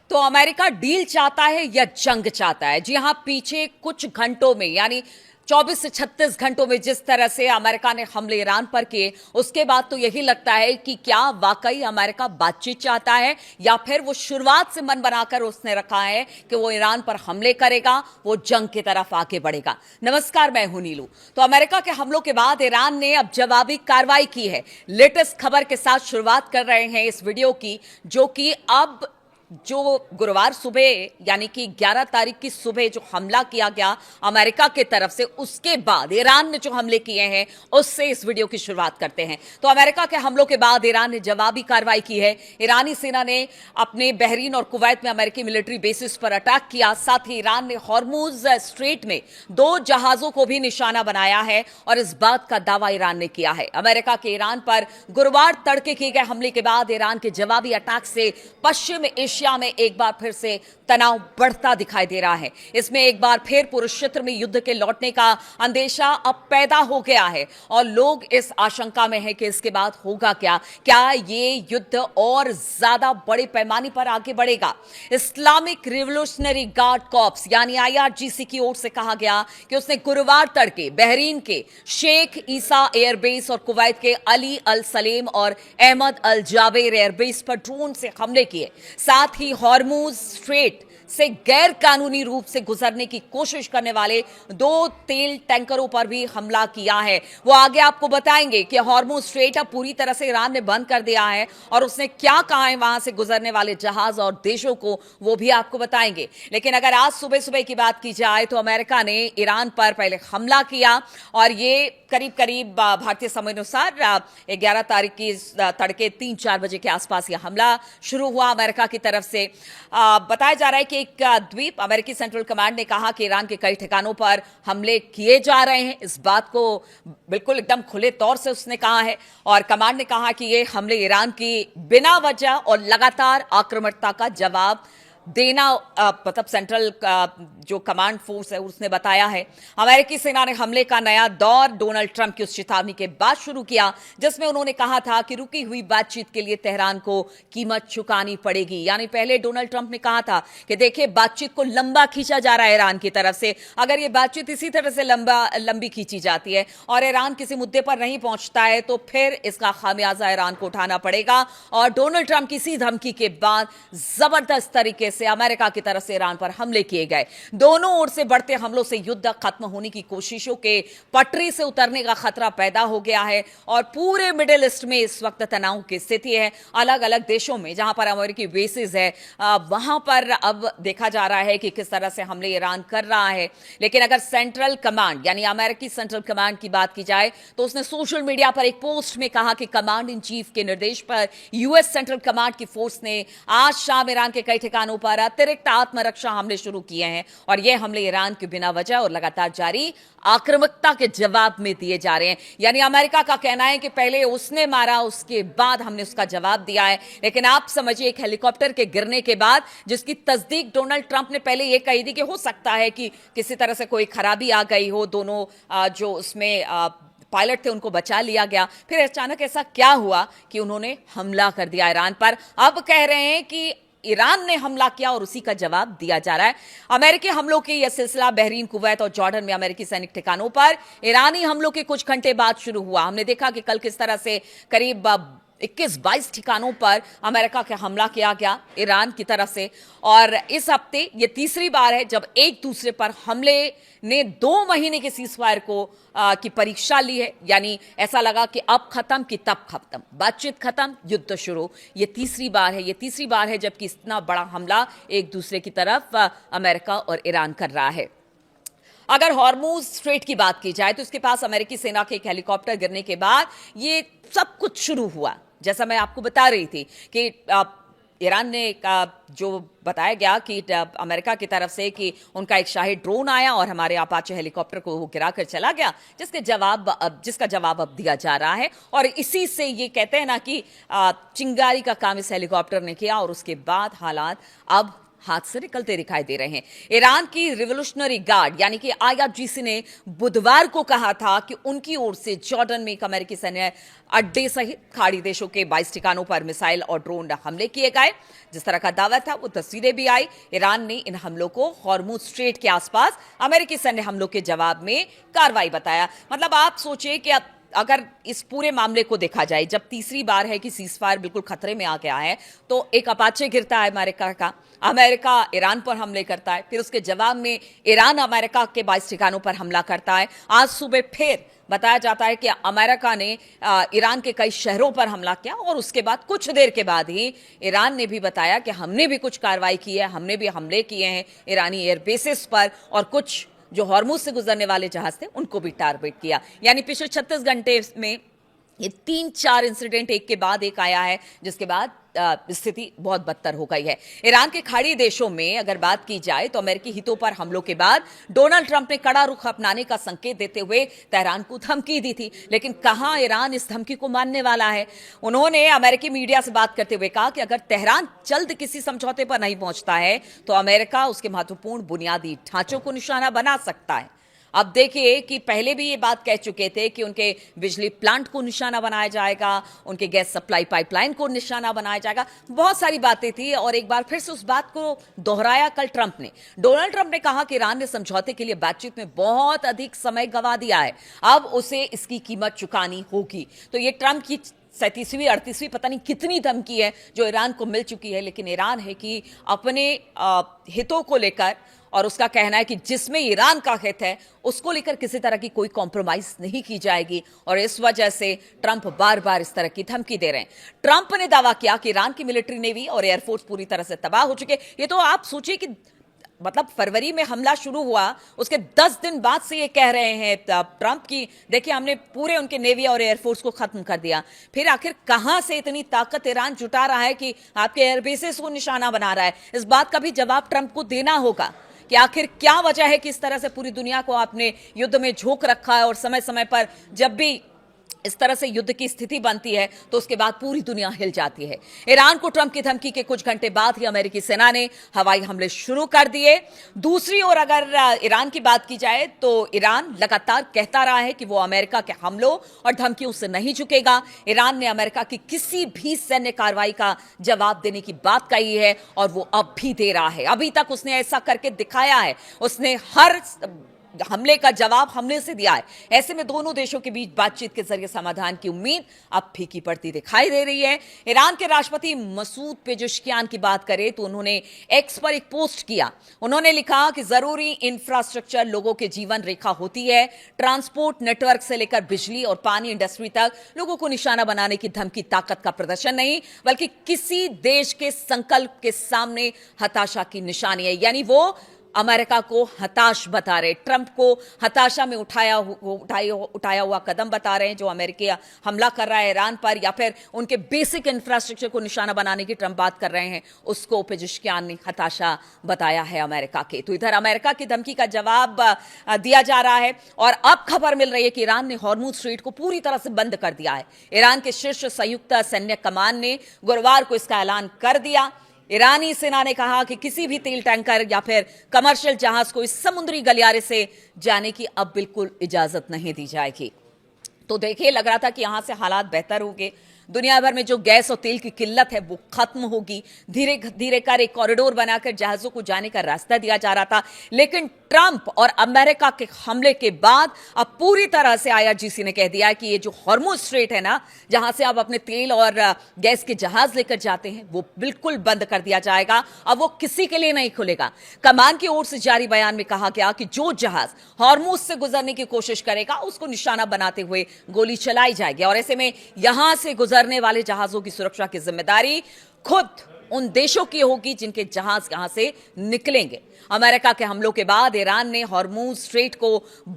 तो America deal चाहता है या जंग चाहता है? जी हां, पीछे कुछ घंटों में यानी 24 से 36 घंटों में जिस तरह से अमेरिका ने हमले ईरान पर किए, उसके बाद तो यही लगता है कि क्या वाकई अमेरिका बातचीत चाहता है या फिर वो शुरुआत से मन बनाकर उसने रखा है कि वो ईरान पर हमले करेगा, वो जंग की तरफ आगे बढ़ेगा। नमस्कार, मैं हूं नीलू। तो अमेरिका के हमलों के बाद ईरान ने अब जवाबी कार्रवाई की है। लेटेस्ट खबर के साथ शुरुआत कर रहे हैं इस वीडियो की, जो कि अब जो गुरुवार सुबह यानी कि 11 तारीख की सुबह जो हमला किया गया अमेरिका की तरफ से, उसके बाद ईरान ने जो हमले किए हैं उससे इस वीडियो की शुरुआत करते हैं। तो अमेरिका के हमलों के बाद ईरान ने जवाबी कार्रवाई की है। ईरानी सेना ने अपने बहरीन और कुवैत में अमेरिकी मिलिट्री बेसिस पर अटैक किया। साथ ही ईरान ने हॉर्मुज स्ट्रेट में 2 जहाजों को भी निशाना बनाया है और इस बात का दावा ईरान ने किया है। अमेरिका के ईरान पर गुरुवार तड़के किए गए हमले के बाद ईरान के जवाबी अटैक से पश्चिम एशिया में एक बार फिर से तनाव बढ़ता दिखाई दे रहा है। इसमें एक बार फिर पूरे क्षेत्र में युद्ध के लौटने का अंदेशा अब पैदा हो गया है और लोग इस आशंका में हैं कि इसके बाद होगा क्या ये युद्ध और ज्यादा बड़े पैमाने पर आगे बढ़ेगा। इस्लामिक रिवोल्यूशनरी गार्ड कॉर्प्स यानी आईआरजीसी की ओर से कहा गया कि उसने गुरुवार तड़के बहरीन के शेख ईसा एयरबेस और कुवैत के अली अल सलेम और अहमद अल जाबेर एयरबेस पर ड्रोन से हमले किए। साथ ही हॉर्मुज स्ट्रेट से गैर कानूनी रूप से गुजरने की कोशिश करने वाले 2 तेल टैंकरों पर भी हमला किया है। वो आगे आपको बताएंगे कि हॉर्मुज स्ट्रेट अब पूरी तरह से ईरान ने बंद कर दिया है और उसने क्या कहा है वहां से गुजरने वाले जहाज और देशों को, वो भी आपको बताएंगे। लेकिन अगर आज सुबह सुबह की बात की जाए तो अमेरिका ने ईरान पर पहले हमला किया और ये करीब करीब भारतीय समय अनुसार 11 तारीख की तड़के 3-4 बजे के आसपास यह हमला शुरू हुआ अमेरिका की तरफ से। बताया जा रहा है कि एक द्वीप अमेरिकी सेंट्रल कमांड ने कहा कि ईरान के कई ठिकानों पर हमले किए जा रहे हैं। इस बात को बिल्कुल एकदम खुले तौर से उसने कहा है और कमांड ने कहा कि ये हमले ईरान की बिना वजह और लगातार आक्रामकता का जवाब देना, मतलब सेंट्रल जो कमांड फोर्स है उसने बताया है। अमेरिकी सेना ने हमले का नया दौर डोनाल्ड ट्रंप की उस चेतावनी के बाद शुरू किया जिसमें उन्होंने कहा था कि रुकी हुई बातचीत के लिए तेहरान को कीमत चुकानी पड़ेगी। यानी पहले डोनाल्ड ट्रंप ने कहा था कि देखिए, बातचीत को लंबा खींचा जा रहा है ईरान की तरफ से। अगर ये बातचीत इसी तरह से लंबी खींची जाती है और ईरान किसी मुद्दे पर नहीं पहुंचता है तो फिर इसका खामियाजा ईरान को उठाना पड़ेगा। और डोनाल्ड ट्रंप की इसी धमकी के बाद जबरदस्त तरीके से अमेरिका की तरफ से ईरान पर हमले किए गए। दोनों ओर से बढ़ते हमलों से युद्ध खत्म होने की कोशिशों के पटरी से उतरने का खतरा पैदा हो गया है और पूरे मिडिल ईस्ट में इस वक्त तनाव की स्थिति है। अलग अलग देशों में जहां पर अमेरिकी बेसिस है वहां पर अब देखा जा रहा है कि किस तरह से हमले ईरान कर रहा है। लेकिन अगर सेंट्रल कमांड यानी अमेरिकी सेंट्रल कमांड की बात की जाए तो उसने सोशल मीडिया पर एक पोस्ट में कहा कि कमांड इन चीफ के निर्देश पर यूएस सेंट्रल कमांड की फोर्स ने आज शाम ईरान के कई ठिकानों पर अतिरिक्त आत्मरक्षा हमले शुरू किए हैं और यह हमले ईरान के बिना वजह और लगातार जारी आक्रामकता के जवाब में दिए जा रहे हैं। यानी अमेरिका का कहना है कि पहले उसने मारा, उसके बाद हमने उसका जवाब दिया है। लेकिन आप समझिए, एक हेलीकॉप्टर के गिरने के बाद जिसकी तस्दीक डोनाल्ड ट्रंप ने पहले यह कही थी कि हो सकता है कि किसी तरह से कोई खराबी आ गई हो, दोनों जो उसमें पायलट थे उनको बचा लिया गया, फिर अचानक ऐसा क्या हुआ कि उन्होंने हमला कर दिया ईरान पर। अब कह रहे हैं कि ईरान ने हमला किया और उसी का जवाब दिया जा रहा है। अमेरिकी हमलों के यह सिलसिला बहरीन, कुवैत और जॉर्डन में अमेरिकी सैनिक ठिकानों पर ईरानी हमलों के कुछ घंटे बाद शुरू हुआ। हमने देखा कि कल किस तरह से करीब 21-22 ठिकानों पर अमेरिका का हमला किया गया ईरान की तरफ से और इस हफ्ते ये तीसरी बार है जब एक दूसरे पर हमले ने 2 महीने के सीजफायर को की परीक्षा ली है। यानी ऐसा लगा कि अब खत्म कि तब खत्म, बातचीत खत्म, युद्ध शुरू। ये तीसरी बार है जबकि इतना बड़ा हमला एक दूसरे की तरफ अमेरिका और ईरान कर रहा है। अगर हॉर्मुज स्ट्रेट की बात की जाए तो इसके पास अमेरिकी सेना के एक हेलीकॉप्टर गिरने के बाद ये सब कुछ शुरू हुआ। जैसा मैं आपको बता रही थी कि ईरान ने जो बताया गया कि अमेरिका की तरफ से कि उनका एक शाही ड्रोन आया और हमारे अपाचे हेलीकॉप्टर को वो गिराकर चला गया, जिसका जवाब अब दिया जा रहा है। और इसी से ये कहते हैं ना कि चिंगारी का काम इस हेलीकॉप्टर ने किया और उसके बाद हालात अब हाथ से निकलते दिखाई दे रहे हैं। ईरान की रिवोल्यूशनरी गार्ड यानी कि आईआरजीसी ने बुधवार को कहा था कि उनकी ओर से जॉर्डन में एक अमेरिकी सैन्य अड्डे सहित खाड़ी देशों के 22 ठिकानों पर मिसाइल और ड्रोन हमले किए गए। जिस तरह का दावा था वो तस्वीरें भी आई। ईरान ने इन हमलों को हॉर्मुज स्ट्रेट के आसपास अमेरिकी सैन्य हमलों के जवाब में कार्रवाई बताया। मतलब आप सोचिए कि अगर इस पूरे मामले को देखा जाए, जब तीसरी बार है कि सीजफायर बिल्कुल खतरे में आ गया है, तो एक अपाचे गिरता है अमेरिका का, अमेरिका ईरान पर हमले करता है, फिर उसके जवाब में ईरान अमेरिका के 22 ठिकानों पर हमला करता है। आज सुबह फिर बताया जाता है कि अमेरिका ने ईरान के कई शहरों पर हमला किया और उसके बाद कुछ देर के बाद ही ईरान ने भी बताया कि हमने भी कुछ कार्रवाई की है, हमने भी हमले किए हैं ईरानी एयरबेसेस पर और कुछ जो हॉर्मुज से गुजरने वाले जहाज थे उनको भी टारगेट किया। यानी पिछले 36 घंटे में ये 3-4 इंसिडेंट एक के बाद एक आया है, जिसके बाद स्थिति बहुत बदतर हो गई है। ईरान के खाड़ी देशों में अगर बात की जाए तो अमेरिकी हितों पर हमलों के बाद डोनाल्ड ट्रंप ने कड़ा रुख अपनाने का संकेत देते हुए तेहरान को धमकी दी थी, लेकिन कहां ईरान इस धमकी को मानने वाला है। उन्होंने अमेरिकी मीडिया से बात करते हुए कहा कि अगर तेहरान जल्द किसी समझौते पर नहीं पहुंचता है तो अमेरिका उसके महत्वपूर्ण बुनियादी ढांचों को निशाना बना सकता है। अब देखिए कि पहले भी ये बात कह चुके थे कि उनके बिजली प्लांट को निशाना बनाया जाएगा, उनके गैस सप्लाई पाइपलाइन को निशाना बनाया जाएगा, बहुत सारी बातें थी और एक बार फिर से उस बात को दोहराया कल ट्रंप ने। डोनाल्ड ट्रंप ने कहा कि ईरान ने समझौते के लिए बातचीत में बहुत अधिक समय गंवा दिया है, अब उसे इसकी कीमत चुकानी होगी। तो ये ट्रंप की 37वीं 38वीं पता नहीं कितनी धमकी है जो ईरान को मिल चुकी है, लेकिन ईरान है कि अपने हितों को लेकर, और उसका कहना है कि जिसमें ईरान का हित है उसको लेकर किसी तरह की कोई कॉम्प्रोमाइज नहीं की जाएगी, और इस वजह से ट्रंप बार बार इस तरह की धमकी दे रहे हैं। ट्रंप ने दावा किया कि ईरान की मिलिट्री नेवी और एयरफोर्स पूरी तरह से तबाह हो चुके। ये तो आप सोचिए कि मतलब फरवरी में हमला शुरू हुआ, उसके 10 दिन बाद से ये कह रहे हैं ट्रंप की देखिए हमने पूरे उनके नेवी और एयरफोर्स को खत्म कर दिया। फिर आखिर कहां से इतनी ताकत ईरान जुटा रहा है कि आपके एयरबेसेस को निशाना बना रहा है? इस बात का भी जवाब ट्रंप को देना होगा कि आखिर क्या वजह है कि इस तरह से पूरी दुनिया को आपने युद्ध में झोंक रखा है और समय समय पर जब भी इस तरह से युद्ध की स्थिति बनती है तो उसके बाद पूरी दुनिया हिल जाती है। ईरान को ट्रंप की धमकी के कुछ घंटे बाद ही अमेरिकी सेना ने हवाई हमले शुरू कर दिए। दूसरी ओर अगर ईरान की बात की जाए तो ईरान लगातार कहता रहा है कि वो अमेरिका के हमलों और धमकियों से नहीं झुकेगा। ईरान ने अमेरिका की किसी भी सैन्य कार्रवाई का जवाब देने की बात कही है और वो अब भी दे रहा है। अभी तक उसने ऐसा करके दिखाया है, उसने हर हमले का जवाब हमले से दिया है। ऐसे में दोनों देशों के बीच बातचीत के जरिए समाधान की उम्मीद अब फीकी पड़ती दिखाई दे रही है। ईरान के राष्ट्रपति मसूद पेजेश्कियान की बात करें तो उन्होंने एक्स पर एक पोस्ट किया। उन्होंने लिखा कि जरूरी इंफ्रास्ट्रक्चर लोगों के जीवन रेखा होती है। ट्रांसपोर्ट नेटवर्क से लेकर बिजली और पानी इंडस्ट्री तक लोगों को निशाना बनाने की धमकी ताकत का प्रदर्शन नहीं, बल्कि किसी देश के संकल्प के सामने हताशा की निशानी है। यानी वो अमेरिका को हताश बता रहे, ट्रंप को हताशा में उठाया हुआ कदम बता रहे हैं जो अमेरिका हमला कर रहा है ईरान पर, या फिर उनके बेसिक इंफ्रास्ट्रक्चर को निशाना बनाने की ट्रंप बात कर रहे हैं, उसको पेजेश्कियान ने हताशा बताया है अमेरिका के। तो इधर अमेरिका की धमकी का जवाब दिया जा रहा है और अब खबर मिल रही है कि ईरान ने हॉर्मुज स्ट्रेट को पूरी तरह से बंद कर दिया है। ईरान के शीर्ष संयुक्त सैन्य कमान ने गुरुवार को इसका ऐलान कर दिया। ईरानी सेना ने कहा कि किसी भी तेल टैंकर या फिर कमर्शियल जहाज को इस समुद्री गलियारे से जाने की अब बिल्कुल इजाजत नहीं दी जाएगी। तो देखिए लग रहा था कि यहां से हालात बेहतर होंगे, दुनिया भर में जो गैस और तेल की किल्लत है वो खत्म होगी, धीरे धीरे कर एक कॉरिडोर बनाकर जहाजों को जाने का रास्ता दिया जा रहा था। लेकिन ट्रंप और अमेरिका के हमले के बाद अब पूरी तरह से आईआरजीसी ने कह दिया है कि ये जो हॉर्मुज स्ट्रेट है ना, जहां से आप अपने तेल और गैस के जहाज लेकर जाते हैं, वो बिल्कुल बंद कर दिया जाएगा। अब वो किसी के लिए नहीं खुलेगा। कमान की ओर से जारी बयान में कहा गया कि जो जहाज हॉर्मुज से गुजरने की कोशिश करेगा उसको निशाना बनाते हुए गोली चलाई जाएगी, और ऐसे में यहां से गुजरने वाले जहाजों की सुरक्षा की जिम्मेदारी खुद उन देशों की होगी जिनके जहाज यहां से निकलेंगे। अमेरिका के हमलों के बाद ईरान ने हॉर्मुज स्ट्रेट को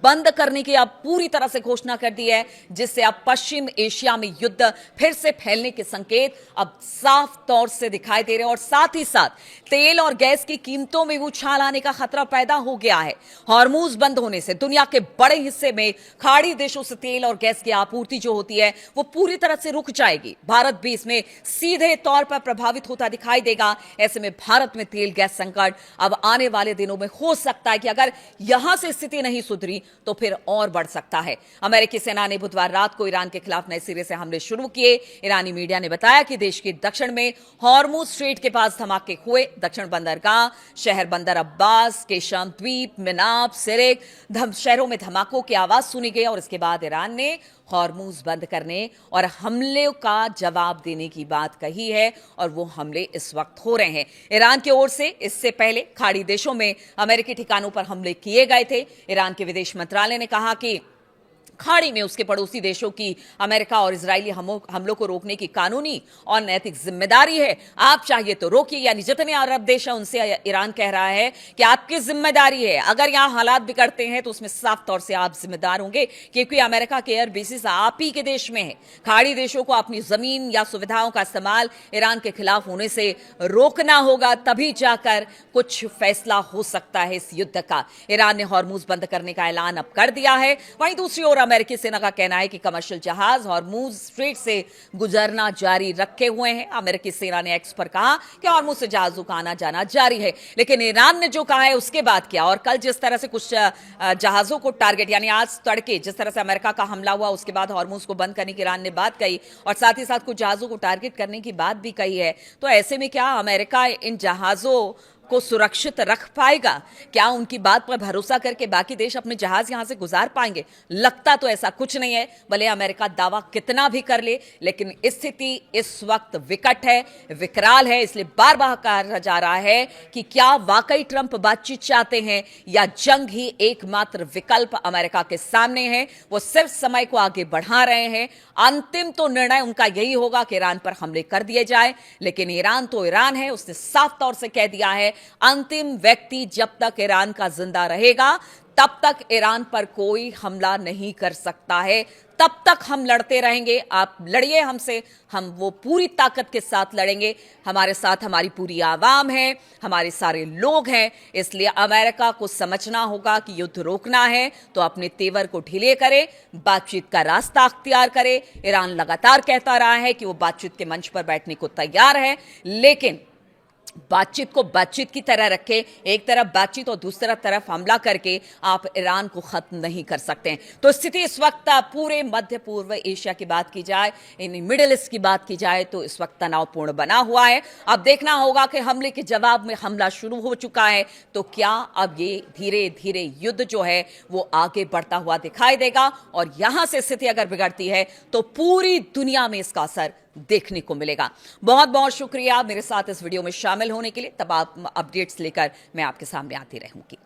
बंद करने की अब पूरी तरह से घोषणा कर दी है, जिससे अब पश्चिम एशिया में युद्ध फिर से फैलने के संकेत अब साफ तौर से दिखाई दे रहे हैं, और साथ ही साथ तेल और गैस की कीमतों में उछाल आने का खतरा पैदा हो गया है। हॉर्मुज बंद होने से दुनिया के बड़े हिस्से में खाड़ी देशों से तेल और गैस की आपूर्ति जो होती है वो पूरी तरह से रुक जाएगी। भारत भी इसमें सीधे तौर पर प्रभावित होता दिखाई देगा। ऐसे में भारत में तेल गैस संकट अब आने वाले दिनों में हो सकता है कि अगर यहां से स्थिति नहीं सुधरी तो फिर और बढ़ सकता है। अमेरिकी सेना ने बुधवार रात को ईरान के खिलाफ नए सिरे से हमले शुरू किए। ईरानी मीडिया ने बताया कि देश के दक्षिण में हॉर्मुज स्ट्रेट के पास धमाके हुए। दक्षिण बंदरगाह शहर बंदर अब्बास, केशम द्वीप, मिनाब, सिरिक शहरों में धमाकों की आवाज सुनी गई और इसके बाद ईरान ने हॉर्मुज बंद करने और हमले का जवाब देने की बात कही है और वो हमले इस वक्त हो रहे हैं। ईरान की ओर से इससे पहले खाड़ी देशों में अमेरिकी ठिकानों पर हमले किए गए थे। ईरान के विदेश मंत्रालय ने कहा कि खाड़ी में उसके पड़ोसी देशों की अमेरिका और इजरायली हमलों को रोकने की कानूनी और नैतिक जिम्मेदारी है। आप चाहिए तो रोकिए, यानी जितने अरब देश हैं उनसे ईरान कह रहा है कि आपकी जिम्मेदारी है। अगर यहां हालात बिगड़ते हैं तो उसमें साफ तौर से आप जिम्मेदार होंगे, क्योंकि अमेरिका के एयर बेसिस आप ही के देश में है। खाड़ी देशों को अपनी जमीन या सुविधाओं का इस्तेमाल ईरान के खिलाफ होने से रोकना होगा, तभी जाकर कुछ फैसला हो सकता है इस युद्ध का। ईरान ने हॉर्मुज बंद करने का ऐलान अब कर दिया है। वहीं दूसरी ओर अमेरिकी सेना का कहना है कि कमर्शियल जहाज हॉर्मुज स्ट्रेट से गुजरना जारी रखे हुए हैं। अमेरिकी सेना ने एक्स पर कहा कि हॉर्मुज से जहाजों का आना जाना जारी है, लेकिन ईरान ने जो कहा है उसके बाद क्या। और कल जिस तरह से कुछ जहाजों को टारगेट, यानी आज तड़के जिस तरह से अमेरिका का हमला हुआ उसके बाद हॉर्मुज को बंद करने की ईरान ने बात कही और साथ ही साथ कुछ जहाजों को टारगेट करने की बात भी कही है, तो ऐसे में क्या अमेरिका इन जहाजों को सुरक्षित रख पाएगा? क्या उनकी बात पर भरोसा करके बाकी देश अपने जहाज यहां से गुजार पाएंगे? लगता तो ऐसा कुछ नहीं है, भले अमेरिका दावा कितना भी कर ले, लेकिन स्थिति इस वक्त विकट है, विकराल है। इसलिए बार बार कहा जा रहा है कि क्या वाकई ट्रंप बातचीत चाहते हैं या जंग ही एकमात्र विकल्प अमेरिका के सामने है। वो सिर्फ समय को आगे बढ़ा रहे हैं। अंतिम तो निर्णय उनका यही होगा कि ईरान पर हमले कर दिए जाए, लेकिन ईरान तो ईरान है, उसने साफ तौर से कह दिया है अंतिम व्यक्ति जब तक ईरान का जिंदा रहेगा तब तक ईरान पर कोई हमला नहीं कर सकता है। तब तक हम लड़ते रहेंगे। आप लड़िए हमसे, हम वो पूरी ताकत के साथ लड़ेंगे। हमारे साथ हमारी पूरी आवाम है, हमारे सारे लोग हैं। इसलिए अमेरिका को समझना होगा कि युद्ध रोकना है तो अपने तेवर को ढीले करे, बातचीत का रास्ता अख्तियार करे। ईरान लगातार कहता रहा है कि वो बातचीत के मंच पर बैठने को तैयार है, लेकिन बातचीत को बातचीत की तरह रखे। एक तरफ बातचीत और दूसरा तरफ हमला करके आप ईरान को खत्म नहीं कर सकते हैं। तो स्थिति इस वक्त पूरे मध्य पूर्व एशिया की बात की जाए, इन मिडिल ईस्ट की बात की जाए तो इस वक्त तनावपूर्ण बना हुआ है। अब देखना होगा कि हमले के जवाब में हमला शुरू हो चुका है, तो क्या अब ये धीरे धीरे युद्ध जो है वो आगे बढ़ता हुआ दिखाई देगा और यहां से स्थिति अगर बिगड़ती है तो पूरी दुनिया में इसका असर देखने को मिलेगा। बहुत बहुत शुक्रिया मेरे साथ इस वीडियो में शामिल होने के लिए। तब आप अपडेट्स लेकर मैं आपके सामने आती रहूंगी।